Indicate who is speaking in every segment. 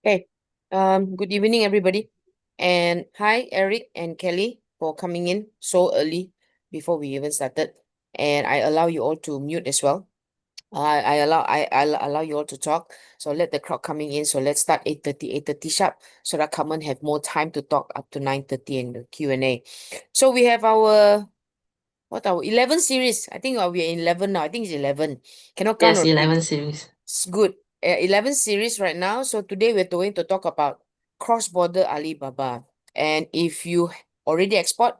Speaker 1: Hey, good evening, everybody. And hi, Eric and Kelly, for coming in so early before we even started. And I allow you all to mute as well. I allow you all to talk. So let the crowd coming in. So let's start 8:30 sharp, so that Carmen have more time to talk up to 9:30 in the Q&A. So we have our 11 series. I think we are in 11 now. I think it's 11. Cannot count
Speaker 2: Yes,
Speaker 1: already.
Speaker 2: 11 series.
Speaker 1: It's good. 11 series right now. So today we're going to talk about cross-border Alibaba. And if you already export,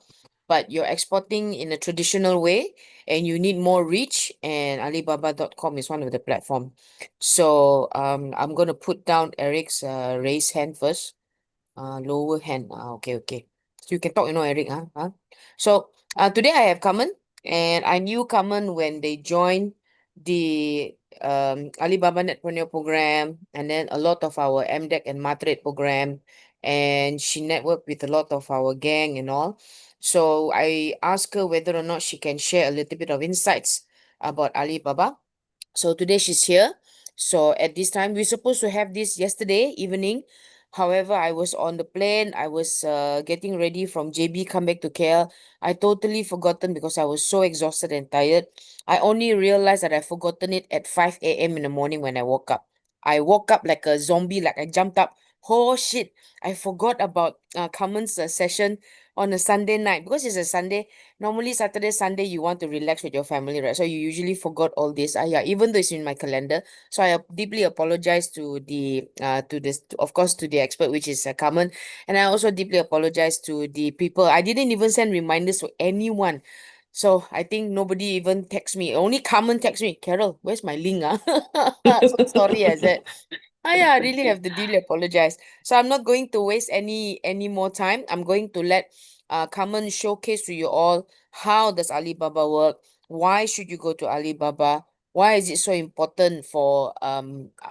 Speaker 1: but you're exporting in a traditional way and you need more reach, and Alibaba.com is one of the platform. So I'm going to put down Eric's raise hand first. Lower hand. Okay, okay. So you can talk, Eric. So today I have Carmen, and I knew Carmen when they joined the Alibaba Netpreneur program, and then a lot of our MDEC and Matrade program, and she networked with a lot of our gang and all. So I asked her whether or not she can share a little bit of insights about Alibaba. So today she's here. So at this time, we're supposed to have this yesterday evening. However, I was on the plane. I was getting ready from JB, come back to KL. I totally forgotten because I was so exhausted and tired. I only realized that I forgotten it at 5 a.m. in the morning when I woke up. I woke up like a zombie, like I jumped up. Oh shit, I forgot about Carmen's session on a Sunday night because it's a Sunday. Normally Saturday, Sunday, you want to relax with your family, right? So you usually forgot all this. Yeah, even though it's in my calendar. So I deeply apologize to of course, to the expert, which is Carmen. And I also deeply apologize to the people. I didn't even send reminders to anyone. So I think nobody even text me. Only Carmen text me, Carol, where's my link? So sorry, I said. Yeah, I really have to deeply apologize. So I'm not going to waste any more time. I'm going to let Carmen showcase to you all how does Alibaba work? Why should you go to Alibaba? Why is it so important for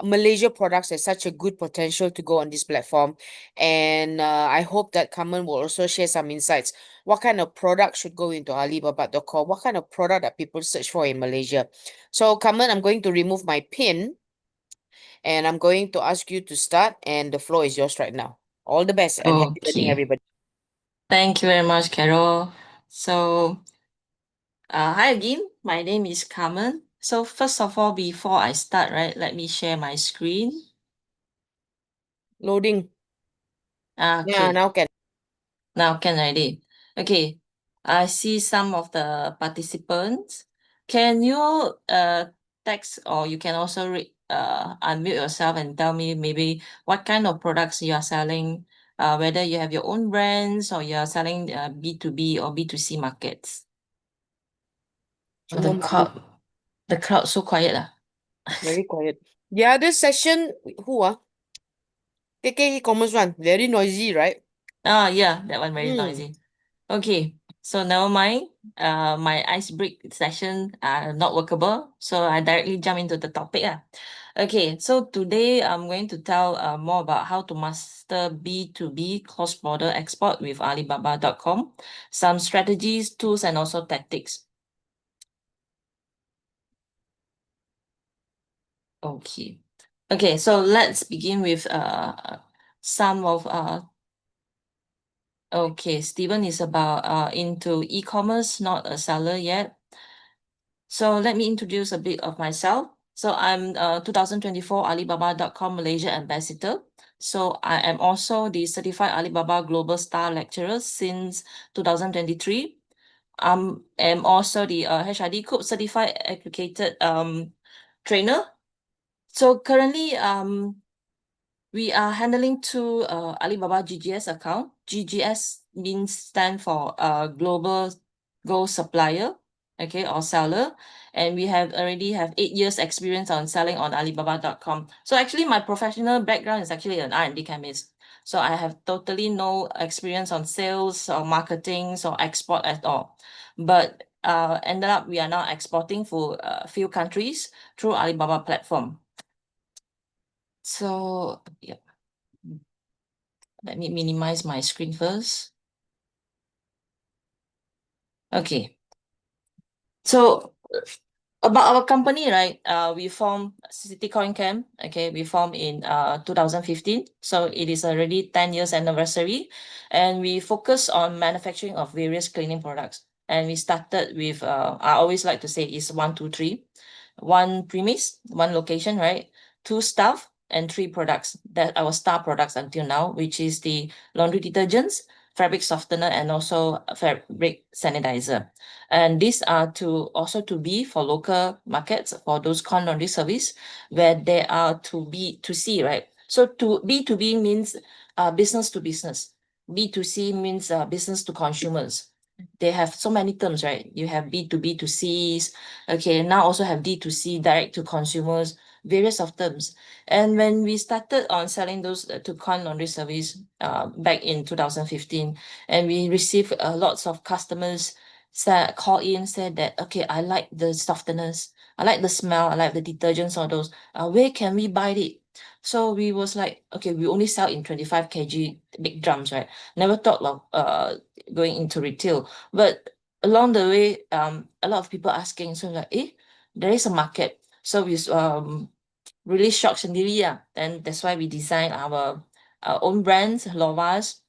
Speaker 1: Malaysia products has such a good potential to go on this platform? And I hope that Carmen will also share some insights. What kind of product should go into Alibaba.com? What kind of product that people search for in Malaysia? So Carmen, I'm going to remove my pin and I'm going to ask you to start, and the floor is yours right now. All the best and happy learning,
Speaker 2: Okay.
Speaker 1: everybody.
Speaker 2: Thank you very much, Carol. So, hi again. My name is Carmen. So, first of all, before I start, right, let me share my screen.
Speaker 1: Loading. Yeah,
Speaker 2: Okay,
Speaker 1: now can.
Speaker 2: now can already. Okay, I see some of the participants. Can you text, or you can also unmute yourself and tell me maybe what kind of products you are selling, whether you have your own brands or you are selling B2B or B2C markets. Oh,
Speaker 1: Cuma malu.
Speaker 2: the crowd so quiet.
Speaker 1: Very quiet. The other session, who ah? KK e-commerce one. Very noisy, right?
Speaker 2: Ah, yeah, that one very
Speaker 1: Hmm.
Speaker 2: noisy. Okay, so never mind. My ice break session are not workable, so I directly jump into the topic. Okay, so today I'm going to tell more about how to master B2B cross-border export with Alibaba.com, some strategies, tools, and also tactics. Okay. Okay, so let's begin with some of okay, Steven is about into e-commerce, not a seller yet. So let me introduce a bit of myself. So I'm 2024 Alibaba.com Malaysia Ambassador. So I am also the certified Alibaba Global Star Lecturer since 2023. Am also the HID Coop Certified Educated Trainer. So currently we are handling two Alibaba GGS account. GGS means stand for Global Gold Supplier, okay, or seller. And we have already have 8 years experience on selling on Alibaba.com. So actually my professional background is actually an R&D chemist. So I have totally no experience on sales or marketing or export at all. But ended up we are now exporting for a few countries through Alibaba platform. So yeah. Let me minimize my screen first. Okay. So, About our company, right? We formed Citycoin Camp. Okay, we formed in 2015. So it is already 10 years anniversary, and we focus on manufacturing of various cleaning products. And we started with I always like to say is 1, 2, 3, one premise, one location, right? Two staff and three products that our star products until now, which is the laundry detergents, fabric softener, and also fabric sanitizer. And these are to also to be for local markets for those con laundry service where they are to B to C, right? So to B2B means business to business. B2C means business to consumers. They have so many terms, right? You have B2B to Cs. Okay, now also have D2C, direct to consumers, various of terms. And when we started on selling those to con laundry service back in 2015, and we received lots of customers said call in said that okay, I like the softeners, I like the smell, I like the detergents, all those. Where can we buy it? So we was like, okay, we only sell in 25 kg big drums, right? Never thought of going into retail. But along the way, a lot of people asking, so like, there is a market. So we really shocked sendiri, yeah. Then that's why we design our own brands, Lovas,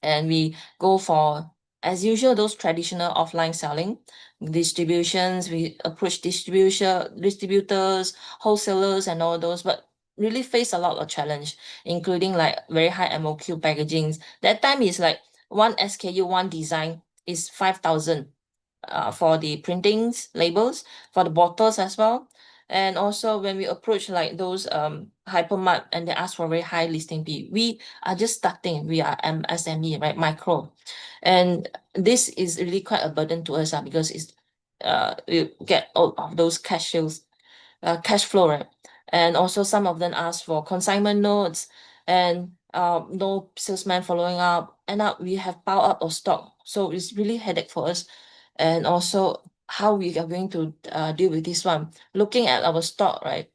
Speaker 2: and we go for, as usual, those traditional offline selling distributions. We approach distributors, wholesalers, and all those, but really face a lot of challenge, including like very high MOQ packagings. That time is like one SKU, one design is 5,000 for the printings labels, for the bottles as well. And also when we approach like those hypermart and they ask for very high listing fee, we are just starting. We are MSME, right? Micro. And this is really quite a burden to us because it's you get all of those cash flow, right? And also some of them ask for consignment notes and no salesman following up. End up we have pile up of stock. So it's really headache for us. And also how we are going to deal with this one. Looking at our stock, right?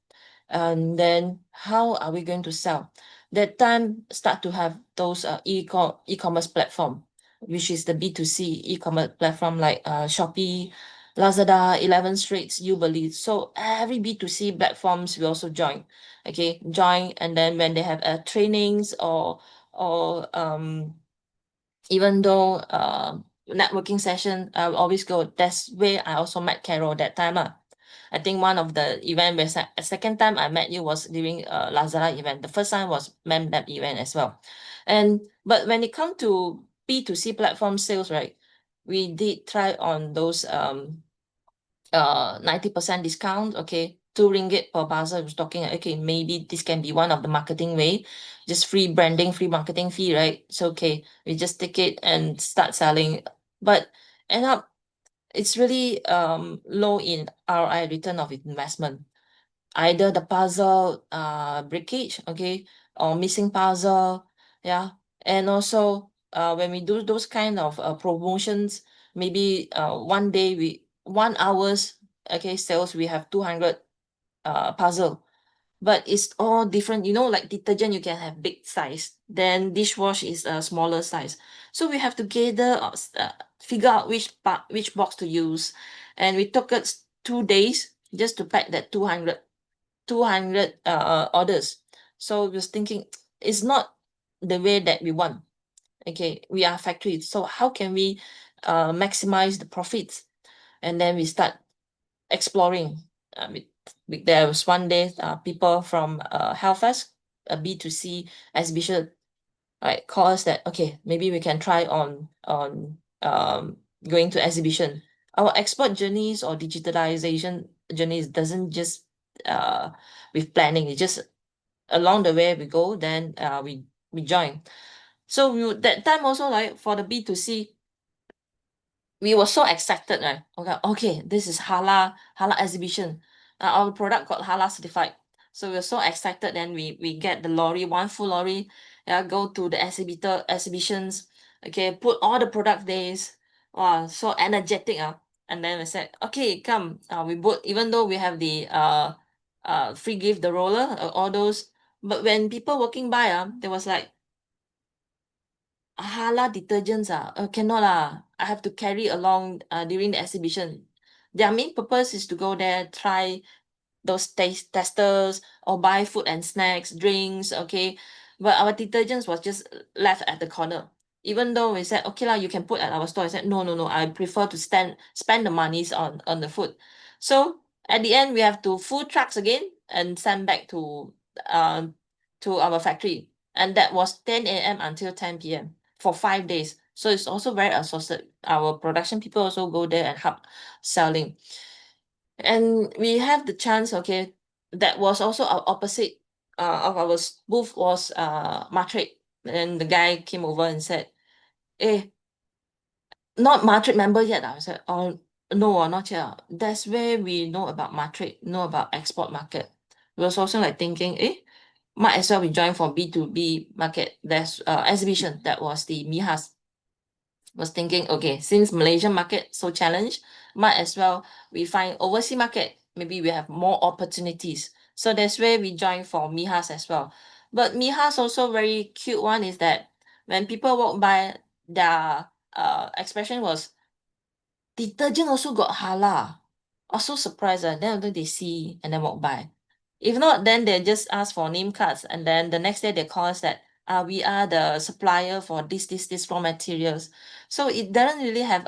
Speaker 2: And then how are we going to sell? That time start to have those e-commerce platform, which is the B2C e-commerce platform like Shopee, Lazada, 11 Straits, Uberly. So every B2C platforms we also join. Okay, join, and then when they have trainings or even though networking session, I will always go. That's where I also met Carol that time. I think one of the event where second time I met you was during Lazada event. The first time was MemLab event as well. And but when it come to B2C platform sales, right? We did try on those 90% discount, okay, 2 ringgit per parcel. I was talking, okay, maybe this can be one of the marketing way, just free branding, free marketing fee, right? So okay, we just take it and start selling. But end up it's really low in ROI, return of investment. Either the puzzle breakage, okay, or missing puzzle, yeah. And also when we do those kind of promotions, maybe one day we 1 hours, okay, sales, we have 200 puzzle, but it's all different. Like detergent you can have big size, then dishwash is a smaller size. So we have to gather figure out which box to use, and we took us 2 days just to pack that 200 orders. So we was thinking it's not the way that we want. Okay, we are factory, so how can we maximize the profits? And then we start exploring. There was one day people from Halifax, a B2C exhibition, right, call us that okay, maybe we can try on going to exhibition. Our export journeys or digitalization journeys doesn't just uh with planning. It's just along the way we go, then we join. So that time also, like for the B2C, we were so excited, right? Okay, this is halal exhibition. Our product got halal certified. So we were so excited. Then we get the lorry, one full lorry, yeah, go to the exhibitions, okay, put all the product days. Wow, so energetic. And then we said, okay, come, we bought, even though we have the free gift, the roller, all those. But when people walking by, there was like, halal detergents cannot I have to carry along during the exhibition. Their main purpose is to go there, try those taste testers or buy food and snacks, drinks, okay. But our detergents was just left at the corner. Even though we said, okay lah, you can put at our store. I said, no, no, no, I prefer to spend the monies on the food. So at the end, we have to full trucks again and send back to our factory. And that was 10 a.m. until 10 p.m. for 5 days. So it's also very associated. Our production people also go there and help selling. And we have the chance, okay, that was also our opposite of our booth was Matrix. And the guy came over and said, "Eh, not Matrix member yet." I said, "Oh no, not yet. That's where we know about Matrix, know about export market." We was also like thinking, might as well we join for B2B market. There's exhibition that was the Mihas. Was thinking, okay, since Malaysian market so challenged, might as well we find overseas market. Maybe we have more opportunities. So that's where we join for Mihas as well. But Mihas also very cute one is that when people walk by, their expression was detergent also got halal. I was so surprised. Then after they see and then walk by. If not, then they just ask for name cards, and then the next day they call us that we are the supplier for this raw materials. So it doesn't really have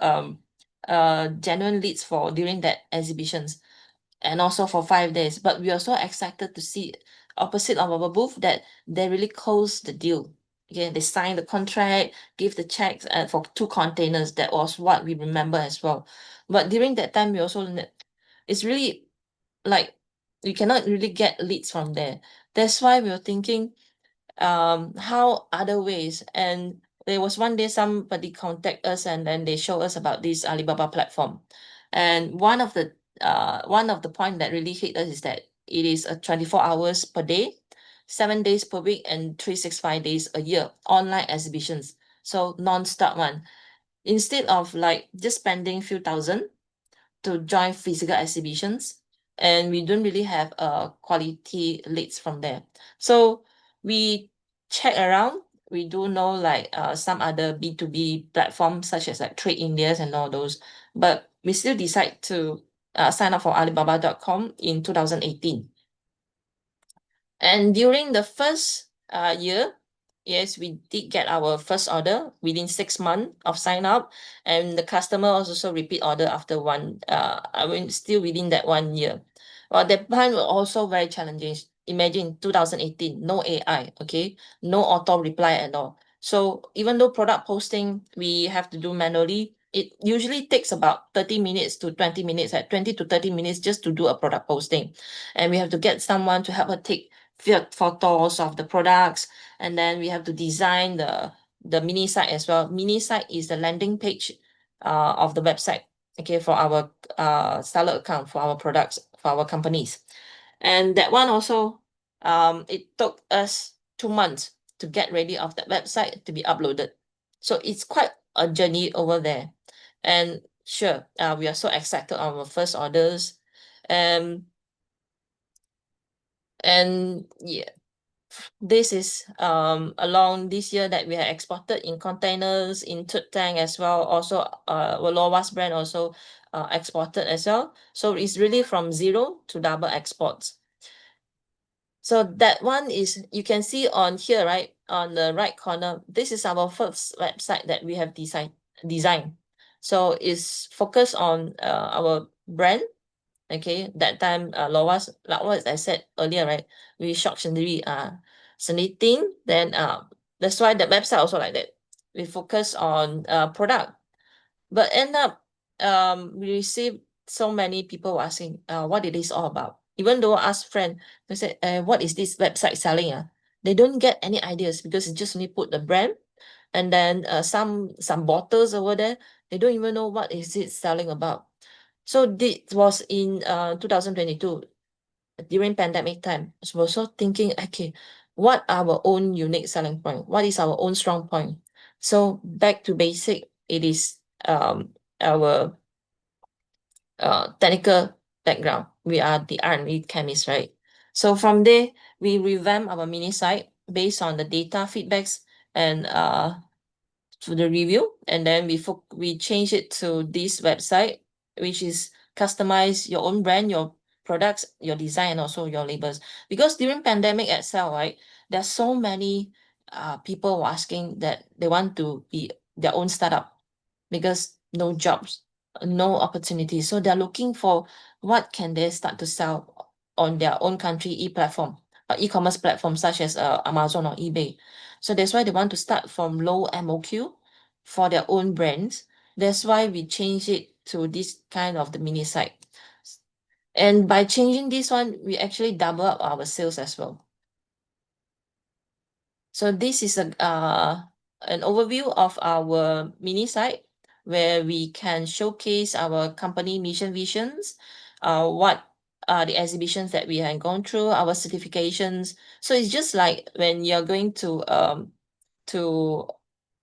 Speaker 2: genuine leads for during that exhibitions and also for 5 days. But we are so excited to see opposite of our booth that they really close the deal. Okay, they sign the contract, give the checks for 2 containers. That was what we remember as well. But during that time, we also it's really like you cannot really get leads from there. That's why we were thinking how other ways. And there was one day somebody contact us and then they show us about this Alibaba platform. And one of the point that really hit us is that it is a 24 hours per day, 7 days per week, and 365 days a year online exhibitions. So non-stop one. Instead of like just spending few thousand to join physical exhibitions, and we don't really have quality leads from there. So we check around. We do know like some other B2B platforms such as like Trade Indias and all those, but we still decide to sign up for Alibaba.com in 2018. And during the first year, yes, we did get our first order within 6 months of sign up, and the customer also repeat order after one. I mean, still within that 1 year. Well, that time was also very challenging. Imagine 2018, no AI, okay, no auto reply at all. So even though product posting we have to do manually, it usually takes about 30 minutes to 20 minutes, at 20 to 30 minutes just to do a product posting, and we have to get someone to help her take photos of the products, and then we have to design the mini site as well. Mini site is the landing page of the website, okay, for our seller account, for our products, for our companies. And that one also, it took us 2 months to get ready of that website to be uploaded. So it's quite a journey over there. And sure, we are so excited on our first orders. And yeah, this is along this year that we have exported in containers, in third tank as well. Also, Lowa's brand also exported as well. So it's really from zero to double exports. So that one is, you can see on here, right, on the right corner, this is our first website that we have designed. So it's focused on our brand. Okay, that time Lowa's, like what I said earlier, right? We shop sendiri sendiri, then that's why the website also like that. We focus on product, but end up we received so many people asking what it is all about. Even though I ask friend, they said, what is this website selling? They don't get any ideas because it just only put the brand, and then some bottles over there. They don't even know what is it selling about. So this was in 2022 during pandemic time. So we're also thinking, okay, what are our own unique selling point? What is our own strong point? So back to basic, it is our technical background. We are the R&D chemists, right? So from there, we revamp our mini site based on the data feedbacks and to the review, and then we change it to this website, which is customize your own brand, your products, your design, and also your labels. Because during pandemic itself, right, there's so many people were asking that they want to be their own startup because no jobs, no opportunities. So they're looking for what can they start to sell on their own country e-platform, e-commerce platform such as Amazon or eBay. So that's why they want to start from low MOQ for their own brands. That's why we change it to this kind of the mini site. And by changing this one, we actually double up our sales as well. So this is an overview of our mini site where we can showcase our company mission visions, what are the exhibitions that we have gone through, our certifications. So it's just like when you're going to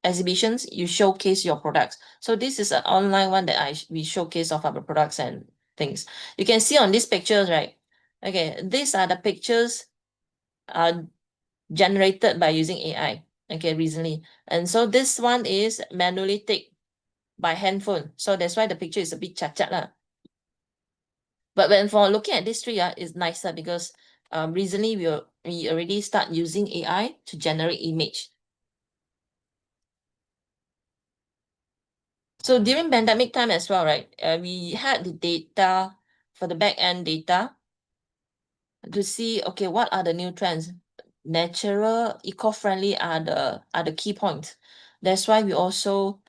Speaker 2: exhibitions, you showcase your products. So this is an online one that we showcase of our products and things. You can see on these pictures, right? Okay, these are the pictures generated by using AI, okay, recently. And so this one is manually take by handphone. So that's why the picture is a bit cacat lah. But when for looking at this tree, it's nicer because recently we already start using AI to generate image. So during pandemic time as well, right? We had the data for the back end data to see, okay, what are the new trends? Natural, eco-friendly are the key points. That's why we also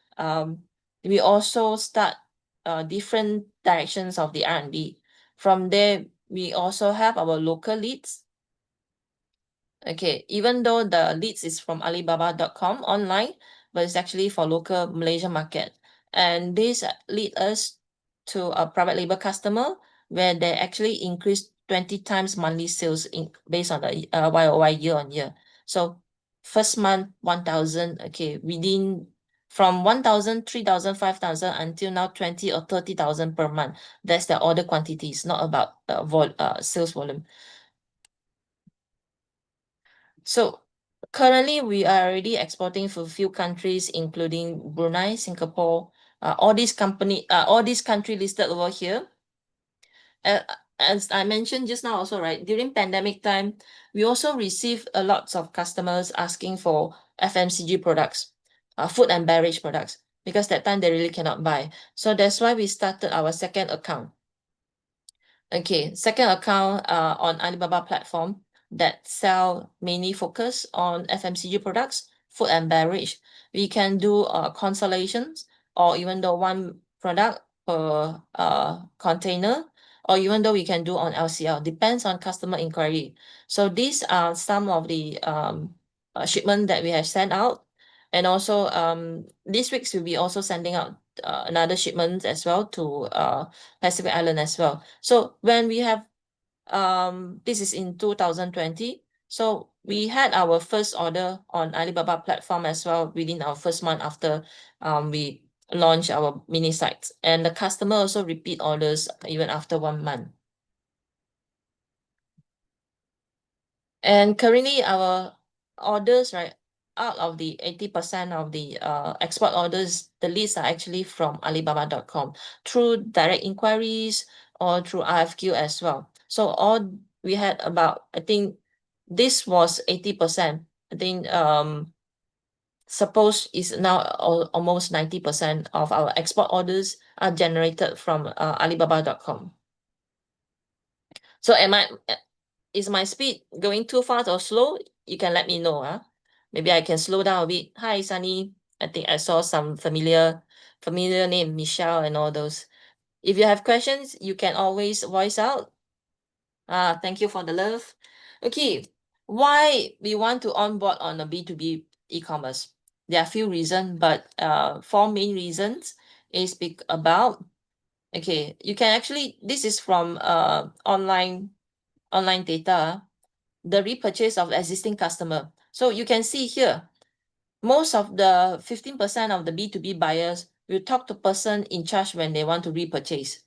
Speaker 2: start different directions of the R&D. From there, we also have our local leads. Okay, even though the leads is from Alibaba.com online, but it's actually for local Malaysian market. And this lead us to a private label customer where they actually increase 20 times monthly sales based on the YOY year on year. So first month 1,000, okay, within from 1,000, 3,000, 5,000 until now 20 or 30,000 per month. That's the order quantities, not about sales volume. So currently we are already exporting for a few countries, including Brunei, Singapore, all these country listed over here. Uh, as I mentioned just now also, right, during pandemic time, we also received a lots of customers asking for FMCG products, food and beverage products, because that time they really cannot buy. So that's why we started our second account. Okay, second account on Alibaba platform that sell mainly focus on FMCG products, food and beverage. We can do consolations or even though one product per container, or even though we can do on LCL, depends on customer inquiry. So these are some of the shipment that we have sent out. And also this week we'll be also sending out another shipment as well to Pacific Island as well. So when we have this is in 2020. So we had our first order on Alibaba platform as well within our first month after we launched our mini sites. And the customer also repeat orders even after 1 month. And currently our orders, right, out of the 80% of the export orders, the leads are actually from Alibaba.com through direct inquiries or through RFQ as well. So all we had about, I think this was 80%. I think suppose is now almost 90% of our export orders are generated from Alibaba.com. So is my speed going too fast or slow? You can let me know. Maybe I can slow down a bit. Hi, Sunny. I think I saw some familiar name, Michelle and all those. If you have questions, you can always voice out. Thank you for the love. Okay, why we want to onboard on a B2B e-commerce? There are a few reasons, but four main reasons is about, okay, you can actually, this is from online data, the repurchase of existing customer. So you can see here, most of the 15% of the B2B buyers will talk to person in charge when they want to repurchase.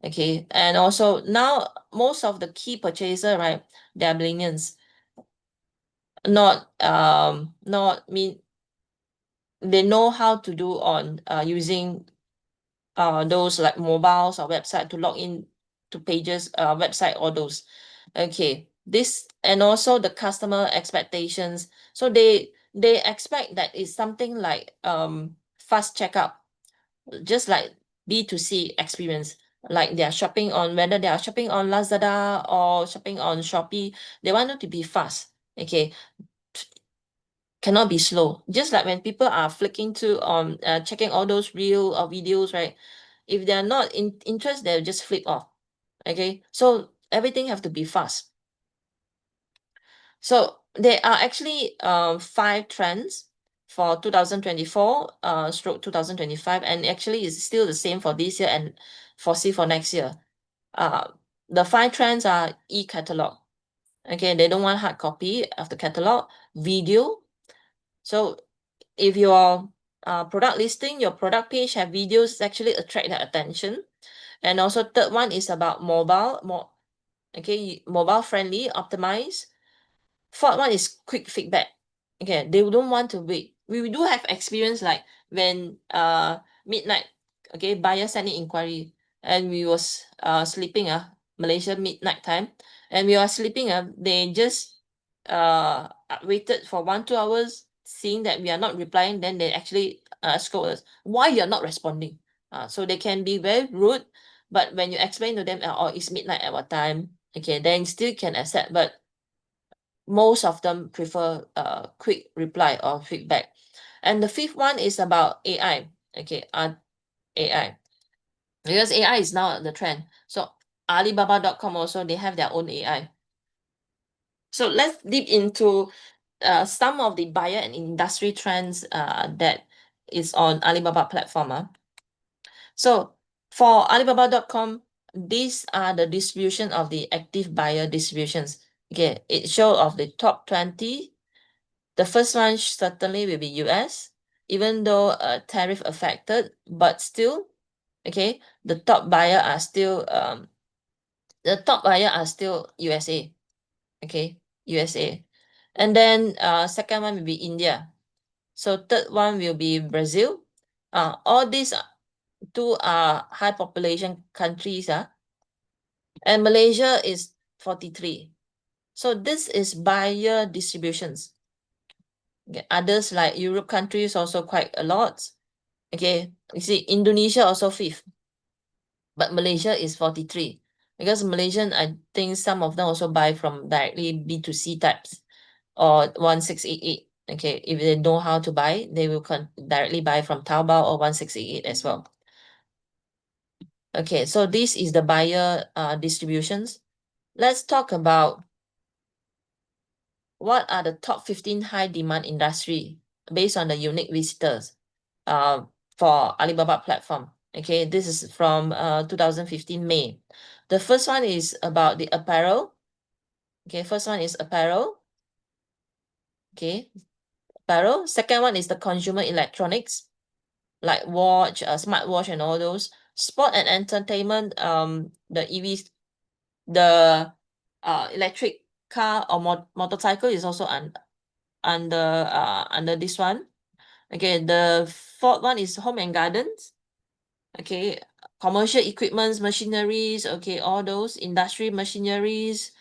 Speaker 2: Okay, and also now most of the key purchaser, right, they are millennials, not mean they know how to do on using those like mobiles or website to log in to pages, website, all those. Okay, this and also the customer expectations. So they expect that it's something like fast checkout, just like B2C experience. Like they are shopping on, whether they are shopping on Lazada or shopping on Shopee, they want it to be fast. Okay, cannot be slow. Just like when people are flicking to checking all those reel or videos, right? If they are not interested, they'll just flip off. Okay, so everything have to be fast. So there are actually 5 trends for 2024 stroke 2025, and actually it's still the same for this year and foresee for next year. The 5 trends are e-catalog. Okay, they don't want hard copy of the catalog. Video. So if your product listing, your product page have videos, actually attract their attention. And also third one is about mobile, mobile friendly, optimized. Fourth one is quick feedback. Okay, they don't want to wait. We do have experience like when midnight, okay, buyer sending inquiry, and we was sleeping Malaysia midnight time, and we are sleeping they just waited for 1-2 hours, seeing that we are not replying, then they actually scold us, why you are not responding. So they can be very rude, but when you explain to them, oh, it's midnight at what time, okay, then still can accept, but most of them prefer quick reply or feedback. And the fifth one is about AI. Okay, AI. Because AI is now the trend. So Alibaba.com also, they have their own AI. So let's deep into some of the buyer and industry trends that is on Alibaba platform. So for Alibaba.com, these are the distribution of the active buyer distributions. Okay, it show of the top 20. The first one certainly will be US, even though tariff affected, but still, okay, the top buyer are still USA, okay, USA. And then second one will be India. So third one will be Brazil. All these two are high population countries, and Malaysia is 43. So this is buyer distributions. Okay, others like Europe countries also quite a lot. Okay, you see Indonesia also fifth, but Malaysia is 43. Because Malaysian, I think some of them also buy from directly B2C types or 1688. Okay, if they know how to buy, they will directly buy from Taobao or 1688 as well. Okay, so this is the buyer distributions. Let's talk about what are the top 15 high demand industry based on the unique visitors for Alibaba platform. Okay, this is from 2015 May. The first one is about the apparel. Okay, first one is apparel. Okay, apparel. Second one is the consumer electronics, like watch, smartwatch, and all those. Sport and entertainment, the EVs, the electric car or motorcycle is also under this one. Okay, the fourth one is home and gardens. Okay, commercial equipments, machineries, okay, all those industry machineries.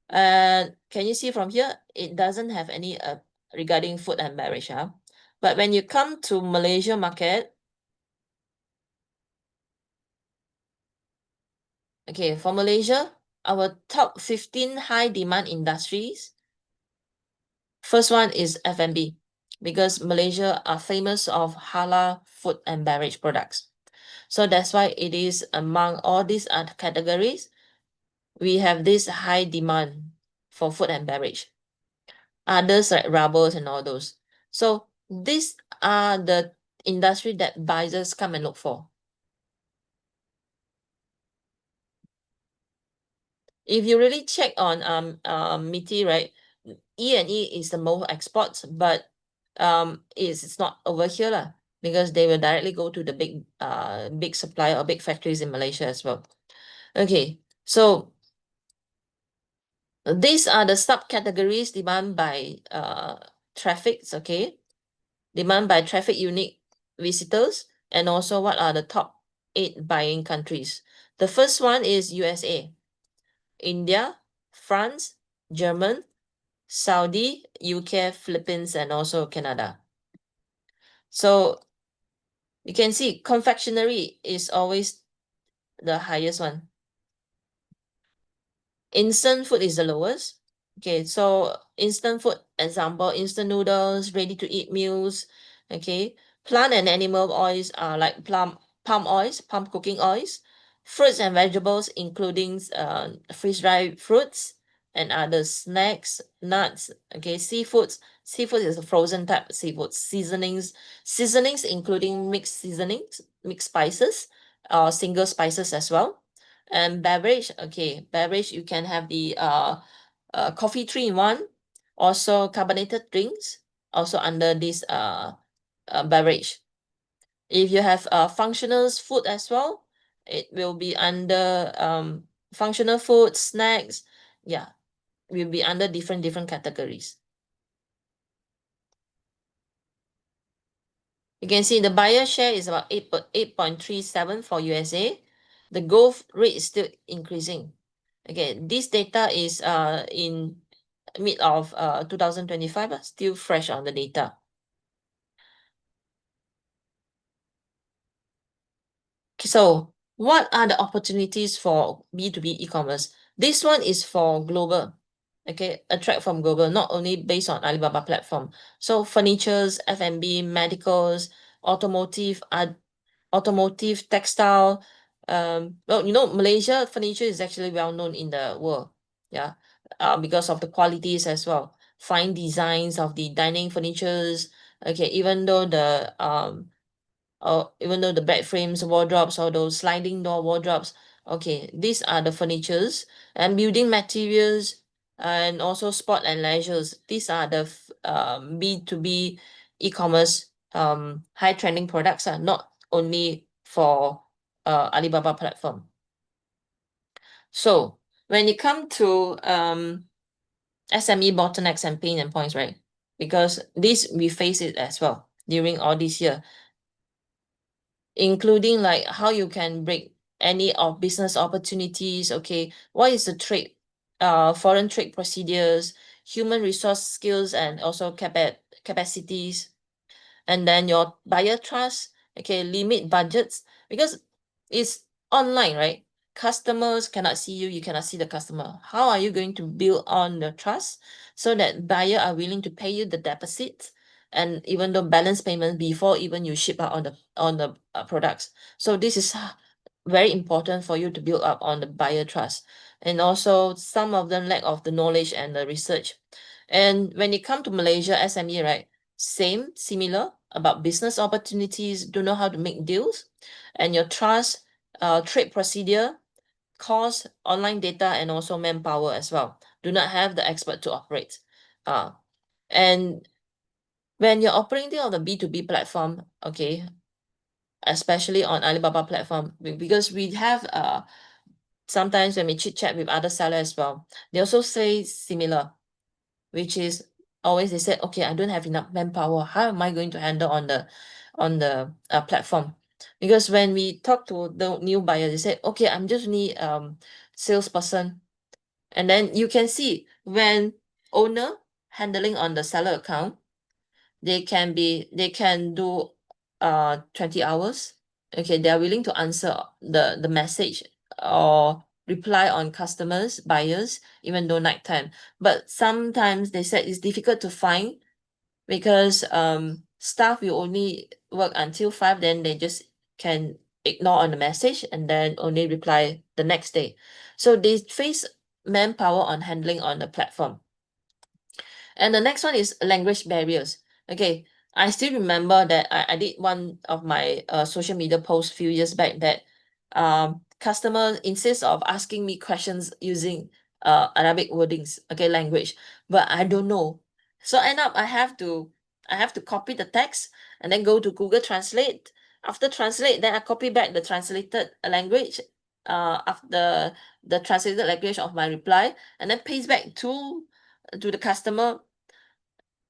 Speaker 2: Can you see from here? It doesn't have any regarding food and beverage. But when you come to Malaysia market, okay, for Malaysia, our top 15 high demand industries. First one is F&B, because Malaysia are famous of halal food and beverage products. So that's why it is among all these other categories, we have this high demand for food and beverage. Others like rubbers and all those. So these are the industry that buyers come and look for. If you really check on MITI, right, E&E is the most exports, but it's not over here lah, because they will directly go to the big supplier or big factories in Malaysia as well. Okay, so these are the subcategories demand by traffics, okay? Demand by traffic unique visitors, and also what are the top 8 buying countries. The first one is USA, India, France, German, Saudi, UK, Philippines, and also Canada. So you can see confectionery is always the highest one. Instant food is the lowest. Okay, so instant food, example, instant noodles, ready to eat meals. Okay, plant and animal oils are like palm oils, palm cooking oils, fruits and vegetables, including freeze-dried fruits and other snacks, nuts. Okay, seafood is a frozen type of seafood. Seasonings including mixed seasonings, mixed spices, or single spices as well. And beverage, okay, beverage, you can have the coffee 3-in-1, also carbonated drinks, also under this beverage. If you have functional food as well, it will be under functional food, snacks, yeah, will be under different categories. You can see the buyer share is about 8.37 for USA. The growth rate is still increasing. Okay, this data is in mid of 2025, still fresh on the data. So what are the opportunities for B2B e-commerce? This one is for global, okay, attract from global, not only based on Alibaba platform. So furnitures, F&B, medicals, automotive, automotive, textile. Well, Malaysia furniture is actually well known in the world. Yeah, because of the qualities as well. Fine designs of the dining furnitures. Okay, even though the bed frames, wardrobes, or those sliding door wardrobes, okay, these are the furnitures and building materials, and also sport and leisures. These are the B2B e-commerce high trending products, are not only for Alibaba platform. So when you come to SME bottlenecks and pain and points, right? Because this we face it as well during all this year, including like how you can break any of business opportunities. Okay, what is the trade, foreign trade procedures, human resource skills, and also capacities, and then your buyer trust. Okay, limit budgets because it's online, right? Customers cannot see you, you cannot see the customer. How are you going to build on the trust so that buyer are willing to pay you the deposit, and even though balance payment before even you ship out on the products? So this is very important for you to build up on the buyer trust. And also some of them lack of the knowledge and the research. And when it come to Malaysia SME, right, similar about business opportunities, don't know how to make deals, and your trust, trade procedure, cost, online data, and also manpower as well. Do not have the expert to operate. And when you're operating on the B2B platform, okay, especially on Alibaba platform, because we have sometimes when we chit chat with other sellers as well, they also say similar, which is always they said, okay, I don't have enough manpower. How am I going to handle on the platform? Because when we talk to the new buyer, they said, okay, I'm just need salesperson. And then you can see when owner handling on the seller account, they can do 20 hours. Okay, they are willing to answer the message or reply on customers, buyers, even though nighttime. But sometimes they said it's difficult to find because staff will only work until 5, then they just can ignore on the message and then only reply the next day. So they face manpower on handling on the platform. And the next one is language barriers. Okay, I still remember that I did one of my social media posts few years back that customer insists of asking me questions using Arabic wordings, okay, language, but I don't know. So end up I have to copy the text and then go to Google Translate. After translate, then I copy back the translated language after the translated language of my reply, and then paste back to the customer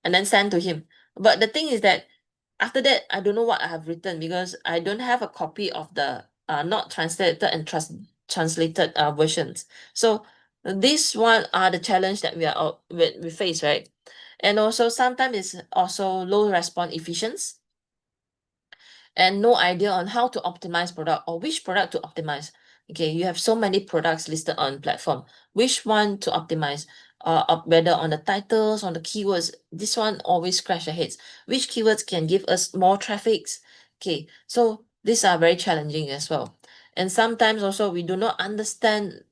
Speaker 2: and then send to him. But the thing is that after that, I don't know what I have written because I don't have a copy of the not translated and translated versions. So these one are the challenge that we face, right? And also sometimes it's also low response efficiency and no idea on how to optimize product or which product to optimize. Okay, you have so many products listed on platform. Which one to optimize? Whether on the titles, on the keywords, this one always crash your heads. Which keywords can give us more traffics? Okay, so these are very challenging as well. And sometimes also we do not understand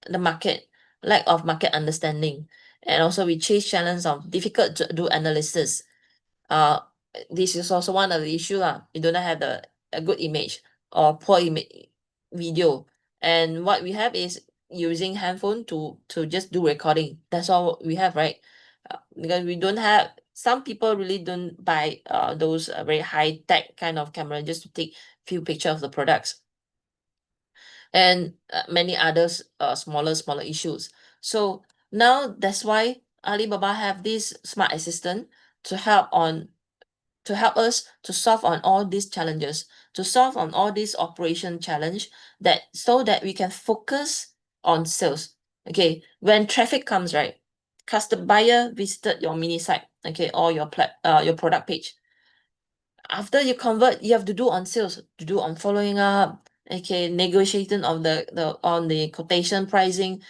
Speaker 2: the market, lack of market understanding. And also we chase challenge of difficult to do analysis. uh this is also one of the issue lah. We do not have a good image or poor image video, and what we have is using handphone to just do recording. That's all we have, right? Because we don't have, some people really don't buy those very high tech kind of camera just to take few picture of the products, and many others smaller issues. So now that's why Alibaba have this smart assistant to help us to solve on all these challenges, to solve on all these operation challenge, that so that we can focus on sales. Okay, when traffic comes, right, customer buyer visited your mini site, okay, or your product page. After you convert, you have to do on sales, to do on following up, okay, negotiation of the on the quotation pricing.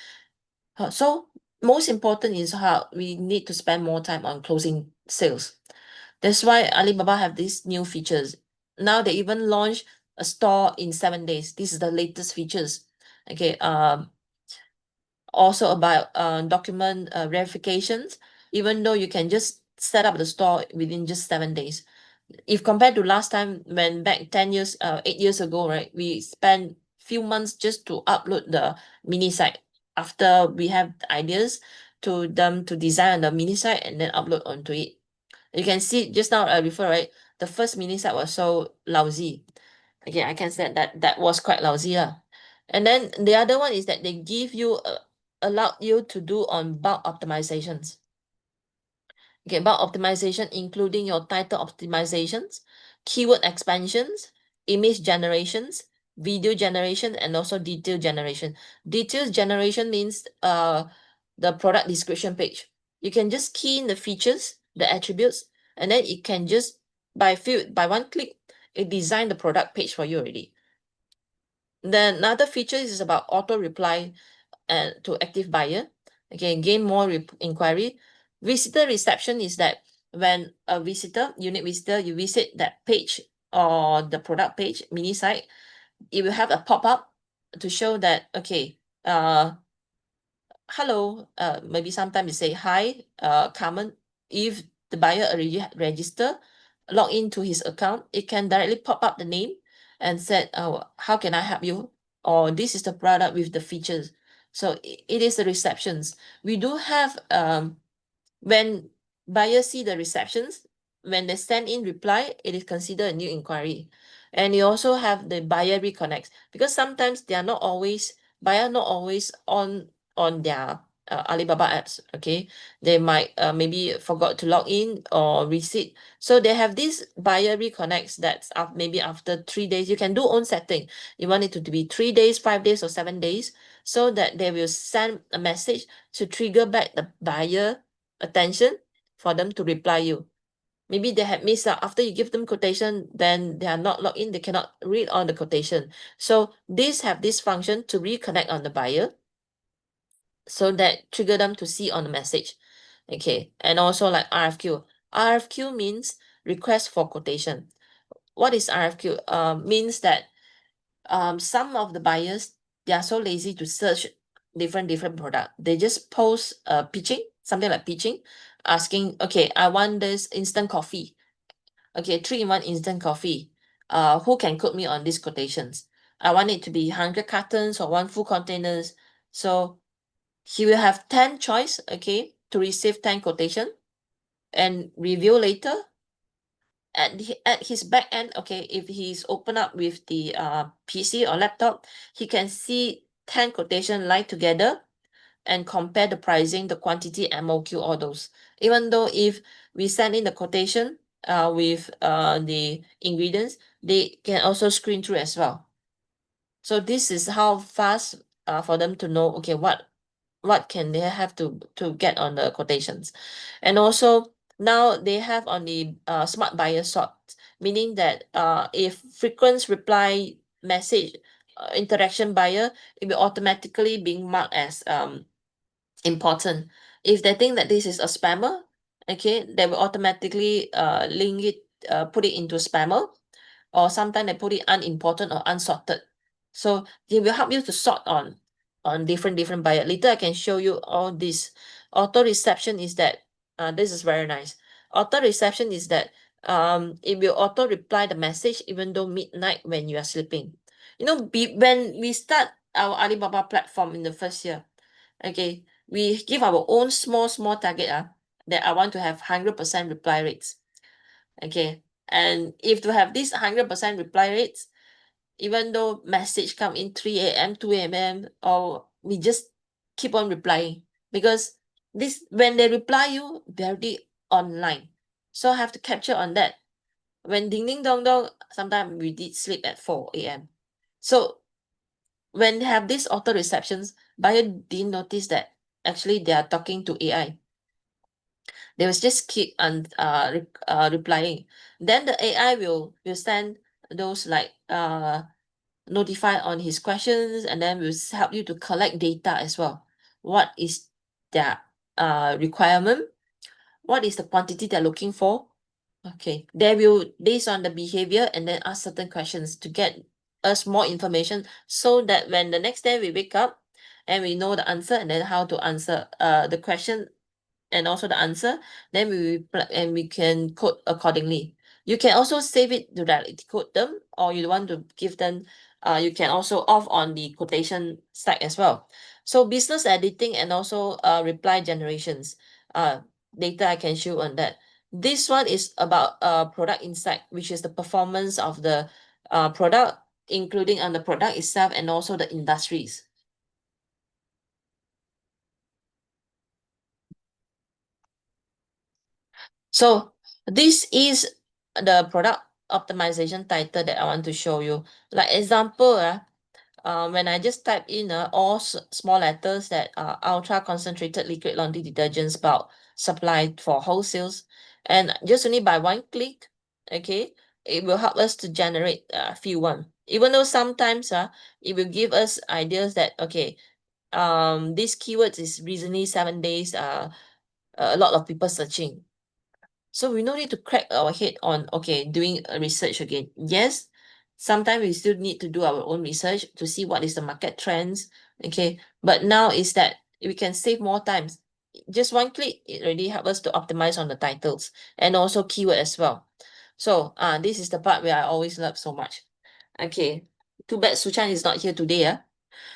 Speaker 2: So most important is how we need to spend more time on closing sales. That's why Alibaba have these new features. Now they even launched a store in 7 days. This is the latest features. Okay. Also about document verifications. Even though you can just set up the store within just 7 days. If compared to last time, when back 10 years, 8 years ago, right, we spent few months just to upload the mini site. After we have ideas to them to design the mini site and then upload onto it. You can see just now I refer, right? The first mini site was so lousy. Okay, I can say that was quite lousy. And then the other one is that they give you allow you to do on bulk optimizations. Okay, bulk optimization including your title optimizations, keyword expansions, image generations, video generation, and also detail generation. Details generation means the product description page. You can just key in the features, the attributes, and then it can just by one click, it design the product page for you already. Then another feature is about auto reply to active buyer. Okay, gain more inquiry. Visitor reception is that when a visitor, unique visitor, you visit that page or the product page, mini site, it will have a pop-up to show that, okay, hello, maybe sometimes you say, hi, Carmen. If the buyer already register, log into his account, it can directly pop up the name and said, oh, how can I help you? Or this is the product with the features. So it is the receptions. We do have, when buyers see the receptions, when they send in reply, it is considered a new inquiry. And you also have the buyer reconnects, because sometimes they are not always, buyer not always on their Alibaba apps. Okay, they might maybe forgot to log in or reset. So they have this buyer reconnects that's maybe after 3 days. You can do own setting. You want it to be 3 days, 5 days, or 7 days, so that they will send a message to trigger back the buyer attention for them to reply you. Maybe they had missed out after you give them quotation, then they are not logged in, they cannot read on the quotation. So these have this function to reconnect on the buyer, so that trigger them to see on the message. Okay, and also like RFQ. RFQ means request for quotation. What is RFQ? Means that some of the buyers, they are so lazy to search different product. They just post pitching, something like pitching, asking, okay, I want this instant coffee. Okay, 3-in-1 instant coffee. Who can quote me on these quotations? I want it to be 100 cartons or one full containers. So he will have 10 choice, okay, to receive 10 quotation and review later. At his back end, okay, if he's open up with the PC or laptop, he can see 10 quotation line together and compare the pricing, the quantity, MOQ, all those. Even though if we send in the quotation with the ingredients, they can also screen through as well. So this is how fast for them to know, okay, what can they have to get on the quotations. And also now they have on the smart buyer sort, meaning that if frequent reply message interaction buyer, it will automatically being marked as important. If they think that this is a spammer, okay, they will automatically link it, put it into spammer, or sometimes they put it unimportant or unsorted. So they will help you to sort on different buyer. Later I can show you all this. Auto reception is that this is very nice. Auto reception is that it will auto reply the message even though midnight when you are sleeping. You know, when we start our Alibaba platform in the first year, okay, we give our own small target that I want to have 100% reply rates. Okay, and if to have this 100% reply rates, even though message come in 3 a.m., 2 a.m., or we just keep on replying, because this when they reply you, they're already online. So I have to capture on that. When ding ding dong dong, sometimes we did sleep at 4 a.m. So when they have these auto receptions, buyer didn't notice that actually they are talking to AI. They was just keep on replying. Then the AI will send those like notify on his questions, and then will help you to collect data as well. What is their requirement? What is the quantity they're looking for? Okay, they will based on the behavior and then ask certain questions to get us more information, so that when the next day we wake up and we know the answer and then how to answer the question and also the answer, then and we can code accordingly. You can also save it to directly code them, or you want to give them, you can also off on the quotation stack as well. So business editing and also reply generations, data I can show on that. This one is about product insight, which is the performance of the product, including on the product itself and also the industries. So this is the product optimization title that I want to show you. Like example, when I just type in all small letters that ultra concentrated liquid laundry detergents bulk supply for wholesales, and just only by one click, okay, it will help us to generate a few one. Even though sometimes it will give us ideas that okay, this keywords is recently 7 days, a lot of people searching. So we no need to crack our head on, okay, doing a research again. Yes, sometimes we still need to do our own research to see what is the market trends. Okay, but now is that we can save more times. Just one click, it already help us to optimize on the titles and also keyword as well. So this is the part where I always love so much. Okay, too bad Suchan is not here today.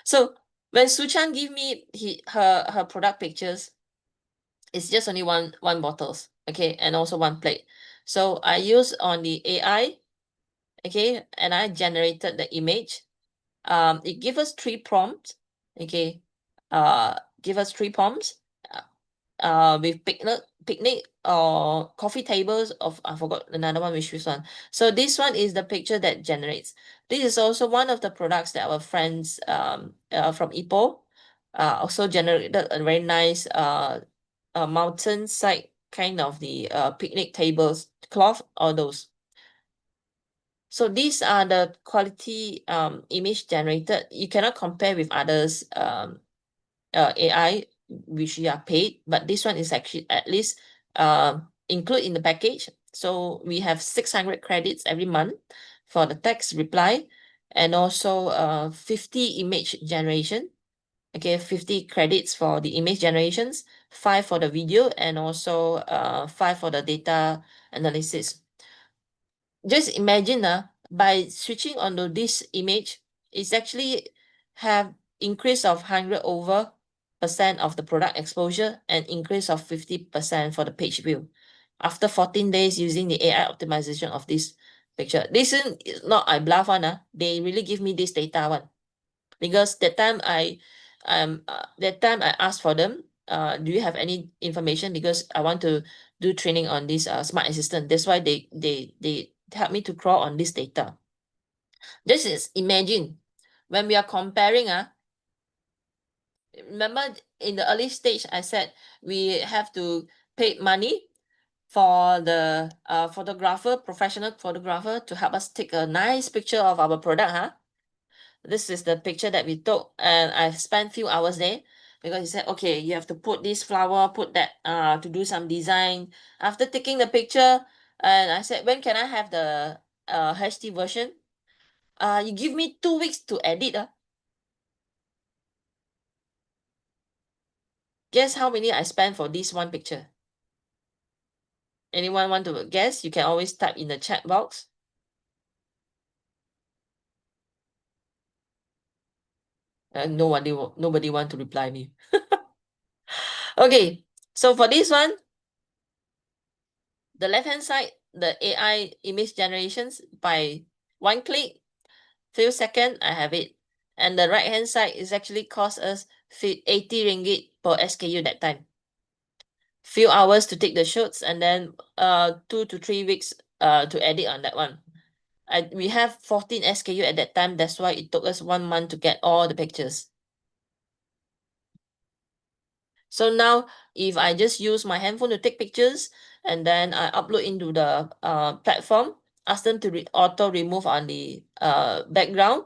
Speaker 2: So when Suchan give me her product pictures, it's just only one bottles, okay, and also one plate. So I use on the AI, okay, and I generated the image. It give us three prompts, okay, give us three prompts, with picnic or coffee tables of, I forgot another one, which was one. So this one is the picture that generates. This is also one of the products that our friends from Ipoh also generated a very nice mountainside kind of the picnic tables cloth, all those. So these are the quality image generated. You cannot compare with others AI which you are paid, but this one is actually at least include in the package. So we have 600 credits every month for the text reply, and also 50 image generation. Okay, 50 credits for the image generations, 5 for the video, and also 5 for the data analysis. Just imagine by switching onto this image, it's actually have increase of 100 over percent of the product exposure and increase of 50% for the page view after 14 days using the AI optimization of this picture. This is not I bluff one. They really give me this data one, because that time I asked for them, do you have any information, because I want to do training on this smart assistant. That's why they help me to crawl on this data. This is imagine when we are comparing, remember in the early stage, I said we have to pay money for the photographer, professional photographer, to help us take a nice picture of our product. This is the picture that we took, and I spent few hours there because he said, okay, you have to put this flower, put that to do some design. After taking the picture, and I said, when can I have the HD version? You give me 2 weeks to edit. Guess how many I spent for this one picture? Anyone want to guess? You can always type in the chat box. Nobody want to reply me. Okay, so for this one, the left hand side, the AI image generations by one click, few seconds, I have it. And the right hand side is actually cost us 80 ringgit per SKU that time. Few hours to take the shoots, and then 2 to 3 weeks to edit on that one. We have 14 SKU at that time. That's why it took us 1 month to get all the pictures. So now, if I just use my handphone to take pictures, and then I upload into the platform, ask them to auto remove on the background,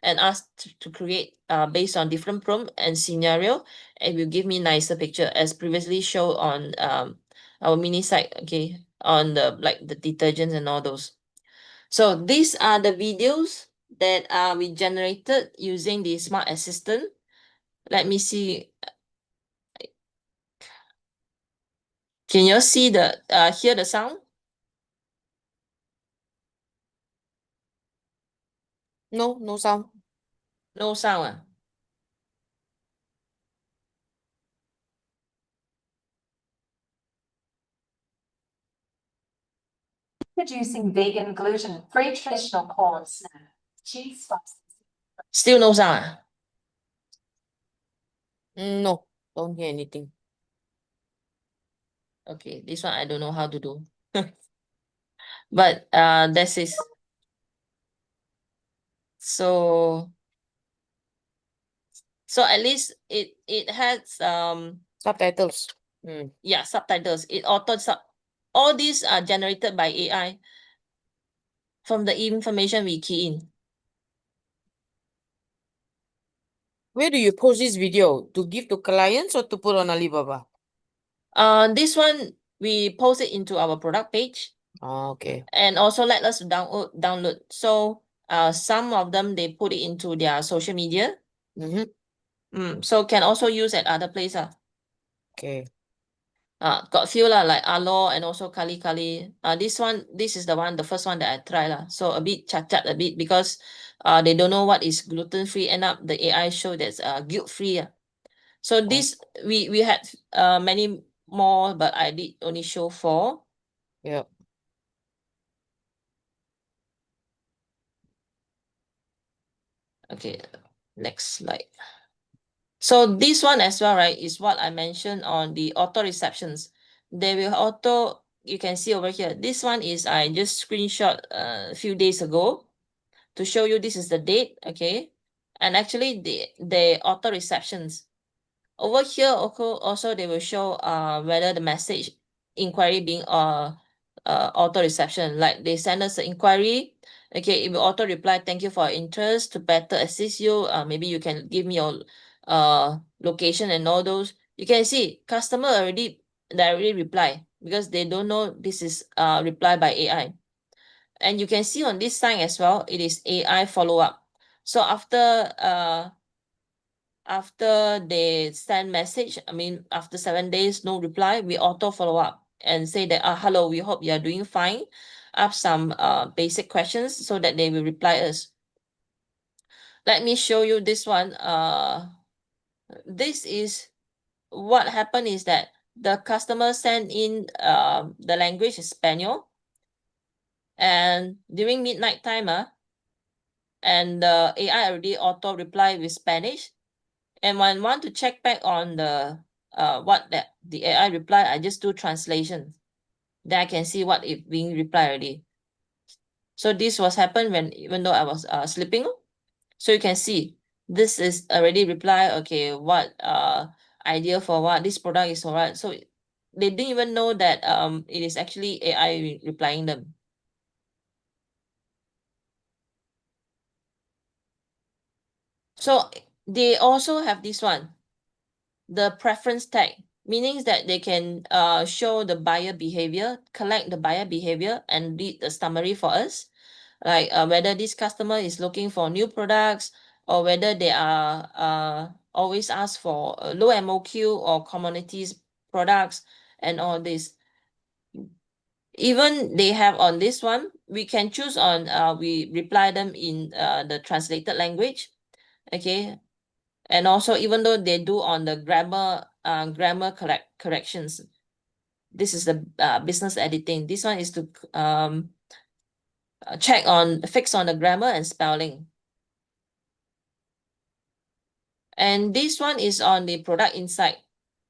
Speaker 2: and ask to create based on different prompt and scenario, it will give me nicer picture as previously shown on our mini site, okay, on the the detergents and all those. So these are the videos that we generated using the smart assistant. Let me see. Can you see hear the sound?
Speaker 1: No, no sound.
Speaker 2: No sound.
Speaker 3: Producing vegan, gluten-free traditional corn snack, cheese spices.
Speaker 2: Still no sound.
Speaker 1: No, don't hear anything.
Speaker 2: Okay, this one I don't know how to do. But this is so at least it has
Speaker 1: Subtitles. Mm.
Speaker 2: yeah, subtitles. It auto sub all these are generated by AI from the information we key in.
Speaker 1: Where do you post this video? To give to clients or to put on Alibaba?
Speaker 2: This one we post it into our product page.
Speaker 1: Okay.
Speaker 2: And also let us download. So some of them they put it into their social media. So can also use at other places.
Speaker 1: Okay.
Speaker 2: Got few lah, like Alo and also Kali Kali. This is the first one that I try lah. So a bit chat a bit because they don't know what is gluten free. End up the AI show that's guilt free. So this we had many more, but I did only show 4.
Speaker 1: Yeah.
Speaker 2: Okay, next slide. So this one as well, right, is what I mentioned on the auto receptions. They will auto, you can see over here. This one is I just screenshot a few days ago to show you this is the date, okay? And actually the auto receptions. Over here also they will show whether the message inquiry being auto reception. Like they send us an inquiry, okay, it will auto reply, thank you for your interest. To better assist you, maybe you can give me your location and all those. You can see customer already directly reply because they don't know this is reply by AI. And you can see on this sign as well, it is AI follow-up. So after they send message, I mean, after 7 days, no reply, we auto follow up and say that, hello, we hope you are doing fine. Ask some basic questions so that they will reply us. Let me show you this one. This is what happened is that the customer sent in the language is Spanish, and during midnight time, and the AI already auto reply with Spanish. And when I want to check back on the what the AI reply, I just do translation. Then I can see what it being replied already. So this was happened when even though I was sleeping. So you can see this is already reply, okay, what idea for what, this product is for what. So they didn't even know that it is actually AI replying them. So they also have this one, the preference tag, meaning that they can show the buyer behavior, collect the buyer behavior and read the summary for us, like whether this customer is looking for new products or whether they are always ask for low MOQ or commodities products and all this. Even they have on this one, we can choose on we reply them in the translated language, okay. And also, even though they do on the grammar corrections, this is the business editing. This one is to fix on the grammar and spelling. And this one is on the product insight.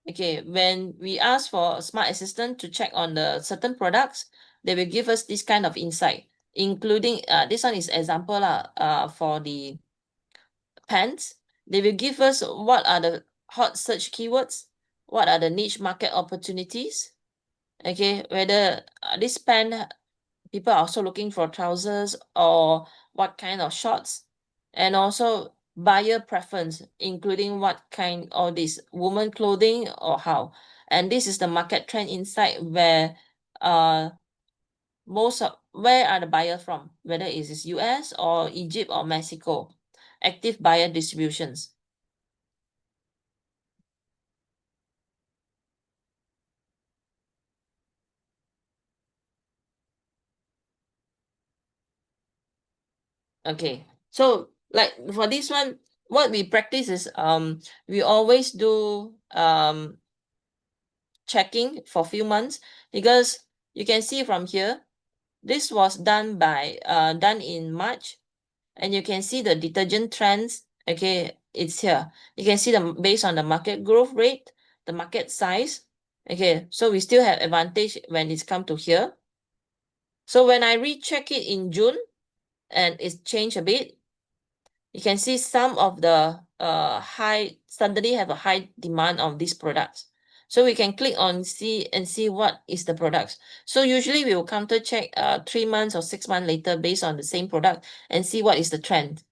Speaker 2: Okay, when we ask for a smart assistant to check on the certain products, they will give us this kind of insight, including this one is example for the pants. They will give us what are the hot search keywords, what are the niche market opportunities. Okay, whether this pen people are also looking for trousers or what kind of shorts, and also buyer preference, including what kind of this woman clothing or how. And this is the market trend insight where where are the buyer from, whether it is US or Egypt or Mexico, active buyer distributions. Okay, so like for this one, what we practice is we always do checking for few months, because you can see from here, this was done in March, and you can see the detergent trends. Okay, it's here. You can see based on the market growth rate, the market size. Okay, so we still have advantage when it's come to here. So when I recheck it in June and it's changed a bit, you can see some of the suddenly have a high demand of these products. So we can click on see what is the products. So usually we will counter check 3 months or 6 months later based on the same product and see what is the trend.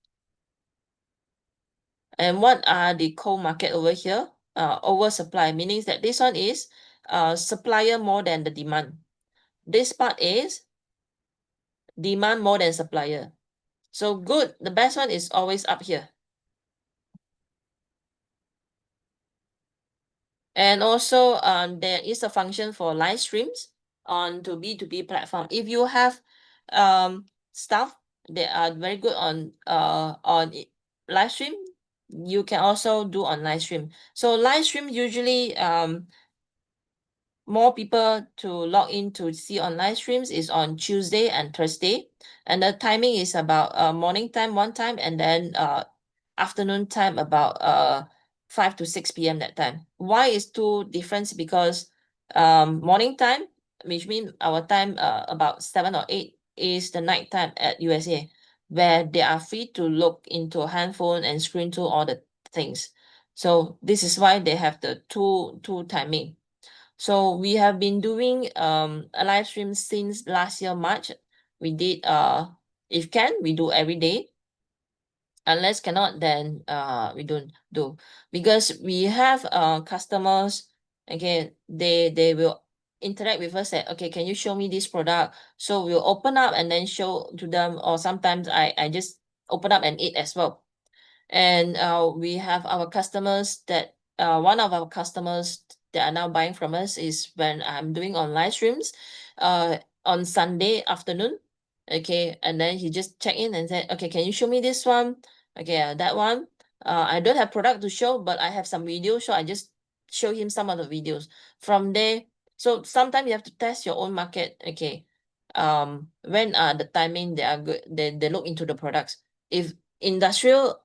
Speaker 2: And what are the cold market over here? Oversupply, meaning that this one is supplier more than the demand. This part is demand more than supplier. So good, the best one is always up here. And also, there is a function for live streams on to B2B platform. If you have staff that are very good on live stream, you can also do on live stream. So live stream usually more people to log in to see on live streams is on Tuesday and Thursday, and the timing is about morning time one time, and then afternoon time about 5 to 6 p.m. that time. Why is two difference? Because morning time, which means our time about 7 or 8 is the night time at USA, where they are free to look into a handphone and screen through all the things. So this is why they have the two timing. So we have been doing a live stream since last year March. We did if can we do every day. Unless cannot, then we don't do, because we have customers. Okay, they will interact with us, say, okay, can you show me this product? So we'll open up and then show to them, or sometimes I just open up and eat as well. And we have our customers that one of our customers that are now buying from us is when I'm doing online streams on Sunday afternoon. Okay, and then he just check in and said, okay, can you show me this one? Okay, that one. I don't have product to show, but I have some videos, so I just show him some of the videos from there. So sometimes you have to test your own market. Okay, when the timing they are good, they look into the products. If industrial